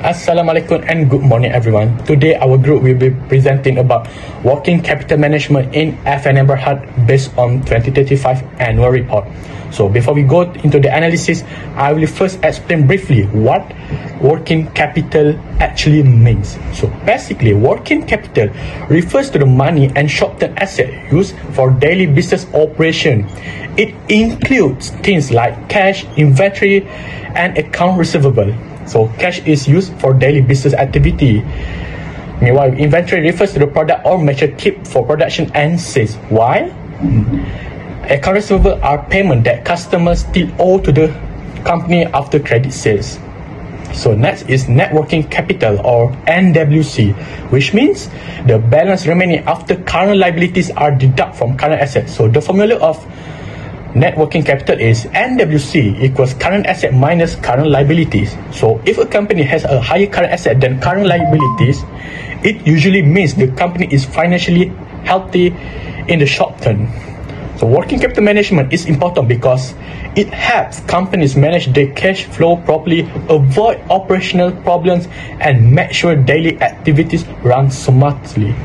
Assalamualaikum and good morning everyone. Today our group will be presenting about working capital management in FIN Berhad based on 2035 annual report. So before we go into the analysis, I will first explain briefly what working capital actually means. So basically, working capital refers to the money and short-term asset used for daily business operation. It includes things like cash, inventory, and account receivable. So cash is used for daily business activity. Meanwhile, inventory refers to the product or material kept for production and sales. While account receivable are payment that customers still owe to the company after credit sales. So next is net working capital or NWC, which means the balance remaining after current liabilities are deducted from current assets. So the formula of net working capital is NWC equals current asset minus current liabilities. So if a company has a higher current asset than current liabilities, it usually means the company is financially healthy in the short term. So working capital management is important because it helps companies manage their cash flow properly, avoid operational problems, and make sure daily activities run smoothly.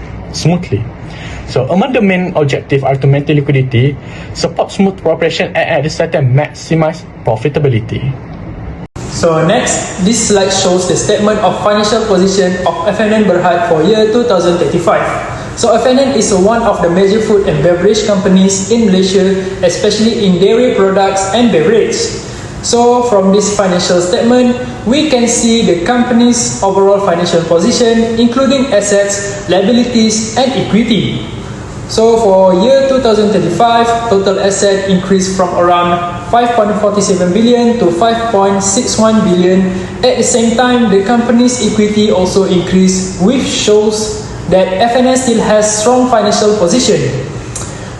So among the main objectives are to maintain liquidity, support smooth operation, and at the same time maximize profitability. So next, this slide shows the statement of financial position of FIN Berhad for year 2035. So FIN is one of the major food and beverage companies in Malaysia, especially in dairy products and beverage. So from this financial statement, we can see the company's overall financial position, including assets, liabilities, and equity. So for year 2035, total asset increased from around 5.47 billion to 5.61 billion. At the same time, the company's equity also increased, which shows that FIN still has strong financial position.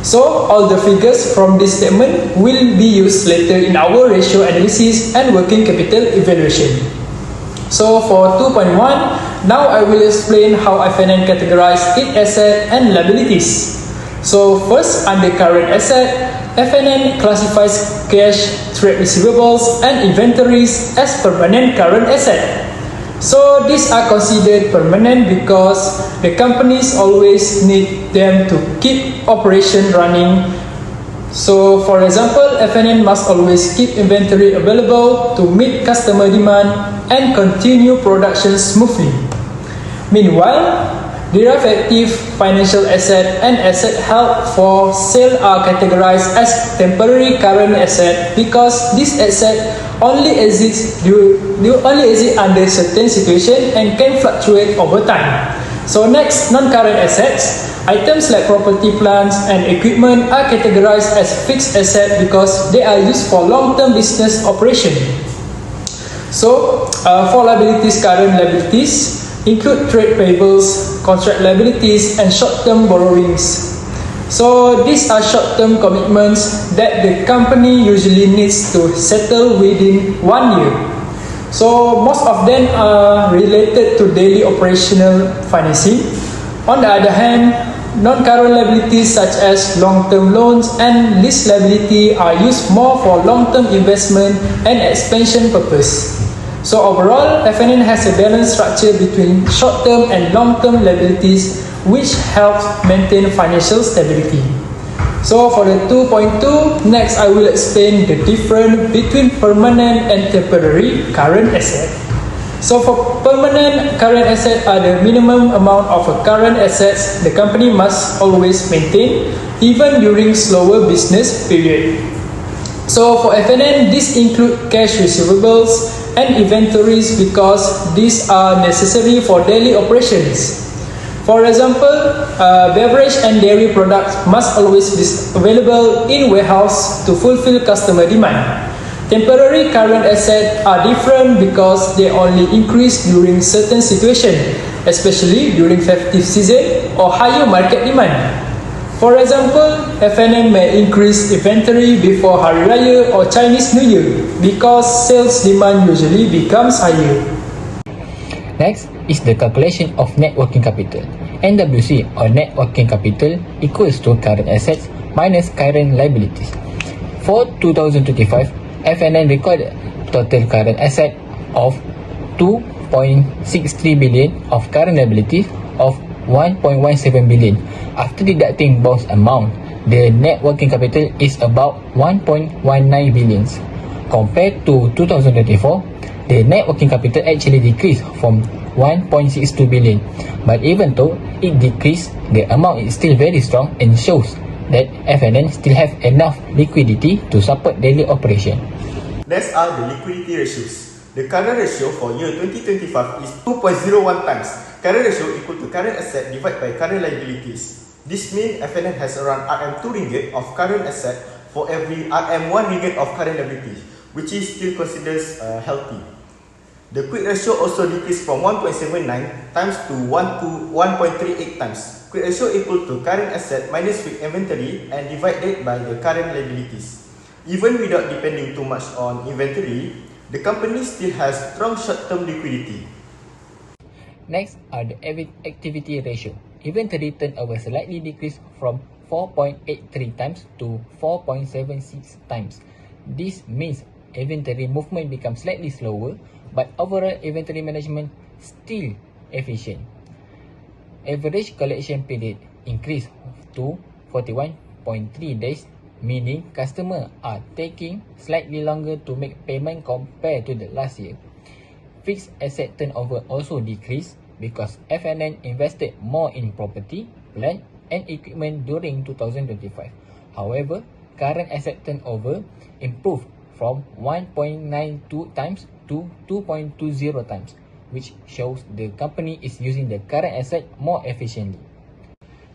So all the figures from this statement will be used later in our ratio analysis and working capital evaluation. So for 2.1, now I will explain how FIN categorize its asset and liabilities. So first, under current asset, FIN classifies cash, trade receivables, and inventories as permanent current asset. So these are considered permanent because the companies always need them to keep operation running. So for example, FIN must always keep inventory available to meet customer demand and continue production smoothly. Meanwhile, derivative financial asset and asset held for sale are categorized as temporary current asset because this asset only exists under certain situation and can fluctuate over time. So next, non-current assets. Items like property, plants, and equipment are categorized as fixed asset because they are used for long-term business operation. So for liabilities, current liabilities include trade payables, contract liabilities, and short-term borrowings. So these are short-term commitments that the company usually needs to settle within 1 year. So most of them are related to daily operational financing. On the other hand, non-current liabilities such as long-term loans and lease liability are used more for long-term investment and expansion purpose. So overall, FIN has a balanced structure between short-term and long-term liabilities, which helps maintain financial stability. So for the 2.2, next I will explain the difference between permanent and temporary current asset. So for permanent current asset are the minimum amount of current assets the company must always maintain, even during slower business period. So for FIN, this include cash receivables and inventories because these are necessary for daily operations. For example, beverage and dairy products must always be available in warehouse to fulfill customer demand. Temporary current assets are different because they only increase during certain situations, especially during festive season or higher market demand. For example, FIN may increase inventory before Hari Raya or Chinese New Year because sales demand usually becomes higher. Next is the calculation of net working capital. NWC or net working capital equals to current assets minus current liabilities. For 2025, FIN recorded total current asset of 1.63 billion of current liabilities of 1.17 billion. After deducting both amount, the net working capital is about 1.19 billion. Compared to 2024, the net working capital actually decreased from 1.62 billion. But even though it decreased, the amount is still very strong and shows that FNN still have enough liquidity to support daily operation. Next are the liquidity ratios. The current ratio for year 2025 is 2.01 times. Current ratio equal to current asset divided by current liabilities. This means FNN has around RM2 ringgit of current asset for every RM1 ringgit of current liabilities, which is still considered healthy. The quick ratio also decreased from 1.79 times to 1.38 times. Quick ratio equal to current asset minus quick inventory and divided by the current liabilities. Even without depending too much on inventory, the company still has strong short-term liquidity. Next are the activity ratio. Inventory turnover slightly decreased from 4.83 times to 4.76 times. This means inventory movement becomes slightly slower, but overall inventory management still efficient. Average collection period increased to 41.3 days, meaning customers are taking slightly longer to make payment compared to the last year. Fixed asset turnover also decreased because FNN invested more in property, plant and equipment during 2025. However, current asset turnover improved from 1.92 times to 2.20 times, which shows the company is using the current asset more efficiently.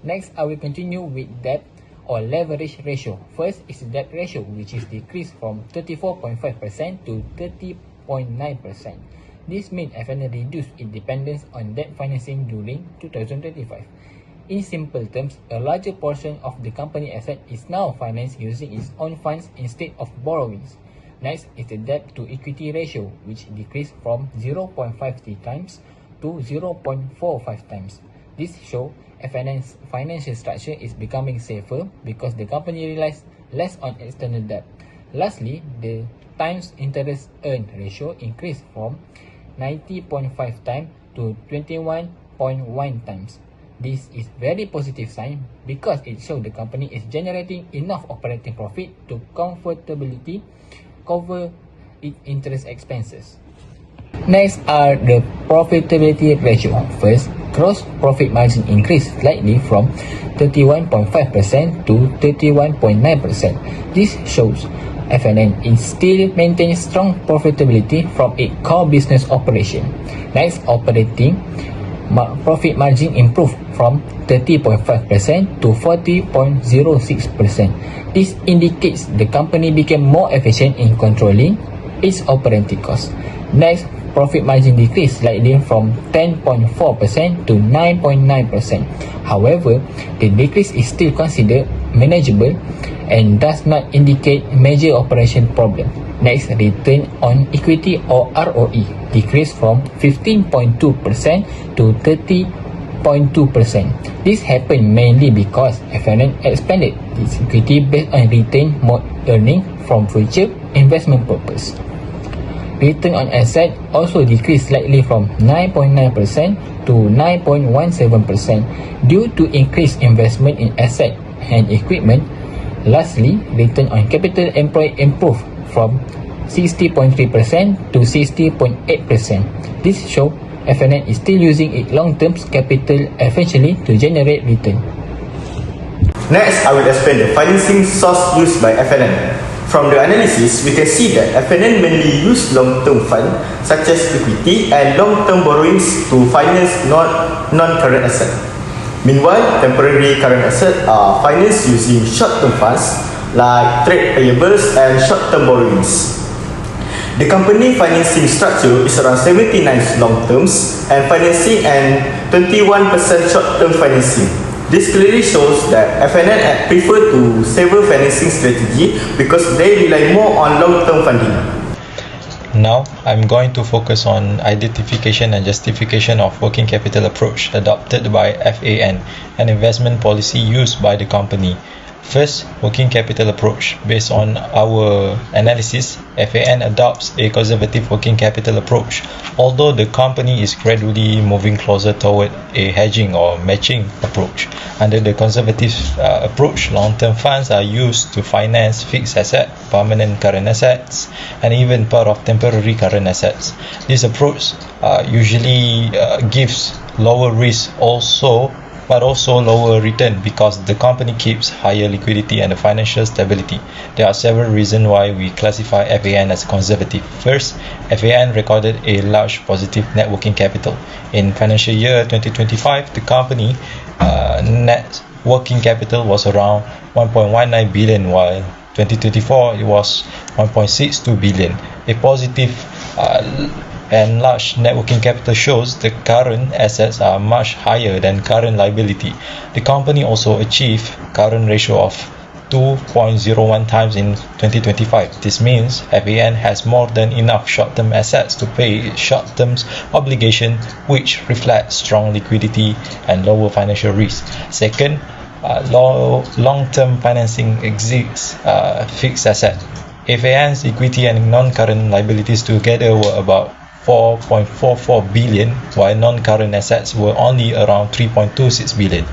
Next, I will continue with debt or leverage ratio. First is debt ratio, which is decreased from 34.5% to 30.9%. This means FNN reduced its dependence on debt financing during 2025. In simple terms, a larger portion of the company asset is now financed using its own funds instead of borrowings. Next is the debt to equity ratio, which decreased from 0.53 times to 0.45 times. This shows FNN's financial structure is becoming safer because the company relies less on external debt. Lastly, the times interest earned ratio increased from 90.5 times to 21.1 times. This is very positive sign because it shows the company is generating enough operating profit to comfortably cover its interest expenses. Next are the profitability ratio. First, gross profit margin increased slightly from 31.5% to 31.9%. This shows FNN is still maintaining strong profitability from its core business operation. Next, operating profit margin improved from 30.5% to 40.06%. This indicates the company became more efficient in controlling its operating costs. Next, profit margin decreased slightly from 10.4% to 9.9%. However, the decrease is still considered manageable and does not indicate major operation problem. Next, return on equity or ROE decreased from 15.2% to 30.2%. This happened mainly because FNN expanded its equity based on retained earnings from future investment purpose. Return on asset also decreased slightly from 9.9% to 9.17% due to increased investment in asset and equipment. Lastly, return on capital employed improved from 60.3% to 60.8%. This shows FNN is still using its long-term capital efficiently to generate return. Next, I will explain the financing source used by FNN. From the analysis, we can see that FNN mainly use long-term funds such as equity and long-term borrowings to finance non-current assets. Meanwhile, temporary current assets are financed using short-term funds like trade payables and short-term borrowings. The company financing structure is around 79 long-terms and financing and 21% short-term financing. This clearly shows that FNN prefer to several financing strategy because they rely more on long-term funding. Now, I'm going to focus on identification and justification of working capital approach adopted by FAN, an investment policy used by the company. First, working capital approach. Based on our analysis, FAN adopts a conservative working capital approach. Although the company is gradually moving closer toward a hedging or matching approach. Under the conservative approach, long-term funds are used to finance fixed assets, permanent current assets, and even part of temporary current assets. This approach usually gives lower risk but also lower return because the company keeps higher liquidity and financial stability. There are several reasons why we classify FAN as conservative. First, FAN recorded a large positive net working capital. In financial year 2025, the company net working capital was around 1.19 billion, while 2024 it was 1.62 billion. A positive and large net working capital shows the current assets are much higher than current liability. The company also achieved current ratio of 2.01 times in 2025. This means FAN has more than enough short-term assets to pay its short-term obligation, which reflects strong liquidity and lower financial risk. Second, long-term financing exceeds fixed asset. FAN's equity and non-current liabilities together were about 4.44 billion, while non-current assets were only around 3.26 billion.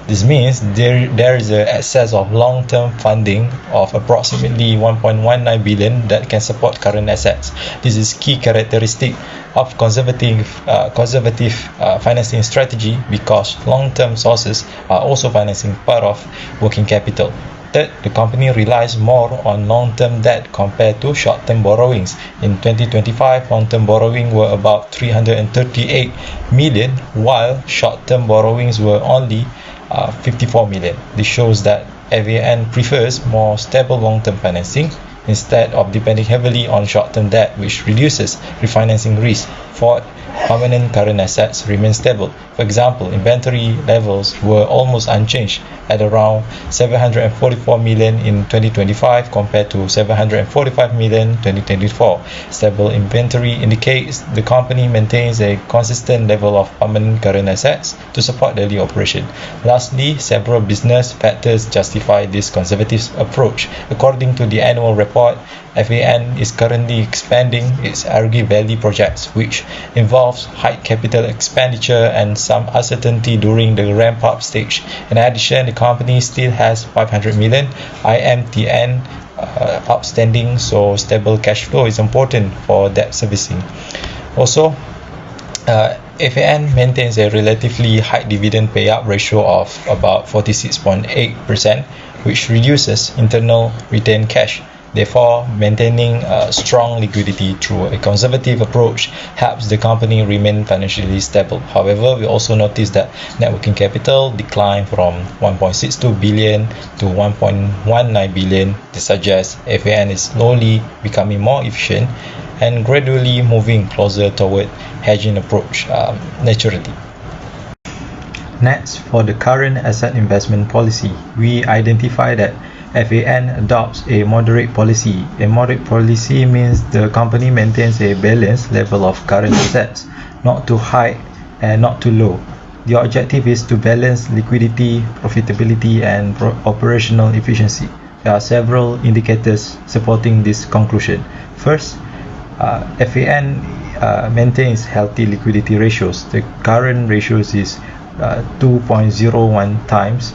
This means there is an excess of long-term funding of approximately 1.19 billion that can support current assets. This is key characteristic of conservative financing strategy because long-term sources are also financing part of working capital. Third, the company relies more on long-term debt compared to short-term borrowings. In 2025, long-term borrowing were about 338 million, while short-term borrowings were only 54 million. This shows that FAN prefers more stable long-term financing instead of depending heavily on short-term debt, which reduces refinancing risk. Fourth, permanent current assets remain stable. For example, inventory levels were almost unchanged at around 744 million in 2025 compared to 745 million in 2024. Stable inventory indicates the company maintains a consistent level of permanent current assets to support daily operation. Lastly, several business factors justify this conservative approach. According to the annual report, FAN is currently expanding its Argy Valley projects, which involves high capital expenditure and some uncertainty during the ramp-up stage. In addition, the company still has 500 million IMTN outstanding, so stable cash flow is important for debt servicing. Also, FAN maintains a relatively high dividend payout ratio of about 46.8%, which reduces internal retained cash. Therefore, maintaining strong liquidity through a conservative approach helps the company remain financially stable. However, we also notice that net working capital declined from 1.62 billion to 1.19 billion. This suggests FAN is slowly becoming more efficient and gradually moving closer toward hedging approach naturally. Next, for the current asset investment policy, we identify that FAN adopts a moderate policy. A moderate policy means the company maintains a balanced level of current assets, not too high and not too low. The objective is to balance liquidity, profitability, and operational efficiency. There are several indicators supporting this conclusion. First, FAN maintains healthy liquidity ratios. The current ratios is 2.01 times,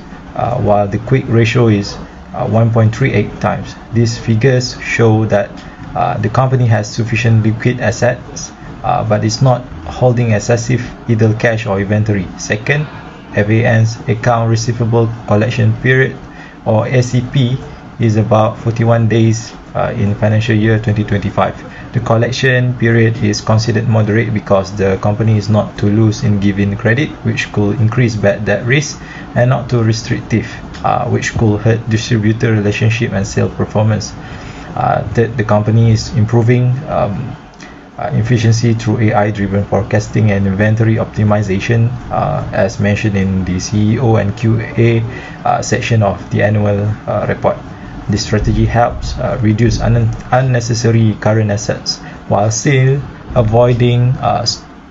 while the quick ratio is 1.38 times. These figures show that the company has sufficient liquid assets but is not holding excessive idle cash or inventory. Second, FAN's account receivable collection period or ACP is about 41 days in financial year 2025. The collection period is considered moderate because the company is not too loose in giving credit, which could increase bad debt risk, and not too restrictive, which could hurt distributor relationship and sales performance. The company is improving efficiency through AI-driven forecasting and inventory optimization, as mentioned in the CEO and QA section of the annual report. This strategy helps reduce unnecessary current assets while still avoiding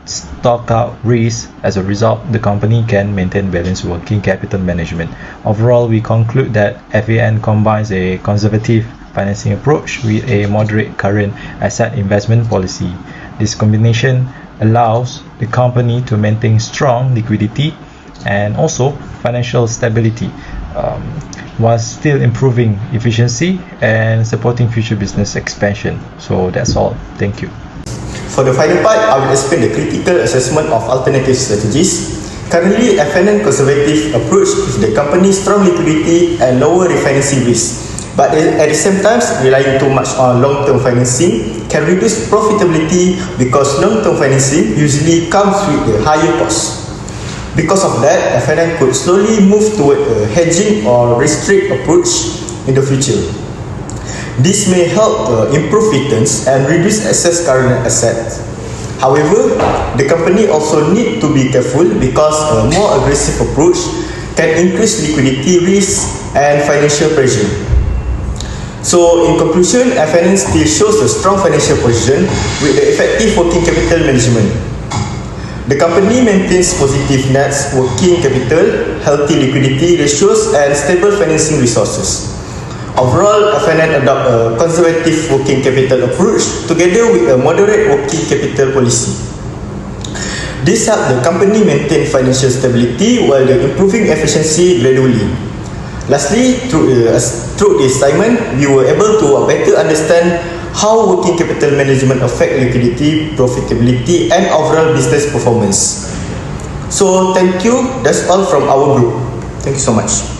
stock out risk. As a result, the company can maintain balanced working capital management. Overall, we conclude that FAN combines a conservative financing approach with a moderate current asset investment policy. This combination allows the company to maintain strong liquidity and also financial stability, while still improving efficiency and supporting future business expansion. So that's all. Thank you. For the final part, I will explain the critical assessment of alternative strategies. Currently, FNN conservative approach with the company's strong liquidity and lower refinancing risk. But at the same time, relying too much on long-term financing can reduce profitability because long-term financing usually comes with a higher cost. Because of that, FNN could slowly move toward a hedging or restrict approach in the future. This may help improve returns and reduce excess current assets. However, the company also need to be careful because a more aggressive approach can increase liquidity risk and financial pressure. So, in conclusion, FNN still shows a strong financial position with the effective working capital management. The company maintains positive net working capital, healthy liquidity ratios, and stable financing resources. Overall, FNN adopt a conservative working capital approach together with a moderate working capital policy. This helps the company maintain financial stability while improving efficiency gradually. Lastly, through this segment, we were able to better understand how working capital management affect liquidity, profitability, and overall business performance. So, thank you. That's all from our group. Thank you so much.